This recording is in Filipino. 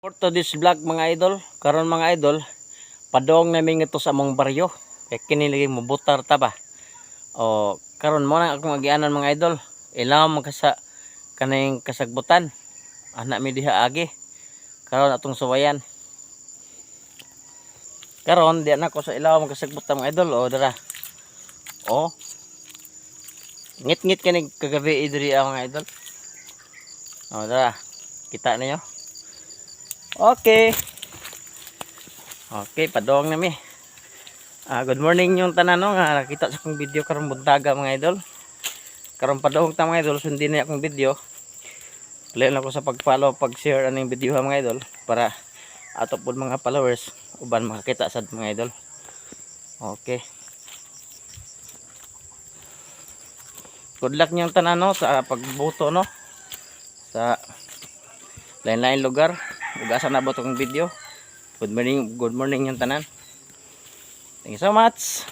For to this vlog mga idol, karon mga idol, padong namin ito sa among baryo. Kay kini mo butar ta ba. O karon mo na akong agianan mga idol. Ilaw man sa kaning kasagbutan. Anak mi diha agi. Karon atong suwayan. Karon di na ko sa ilaw man kasagbutan mga idol. O dara. O. Ngit-ngit kanig kagabi diri mga idol. O dara. Kita niyo. Okay. Okay, padong nami. Good morning yung tanan no nga nakita sa akong video karong buntaga mga idol. Karong padong ta mga idol, sundin na akong video. Lain ako sa pag-follow, pag-share aning video ha mga idol para ato pud mga followers uban makakita sad mga idol. Okay. Good luck niyong tanan no sa pagboto no. Sa lain-lain lugar. Ug asa na ba itong video. Good morning yung tanan. Thank you so much.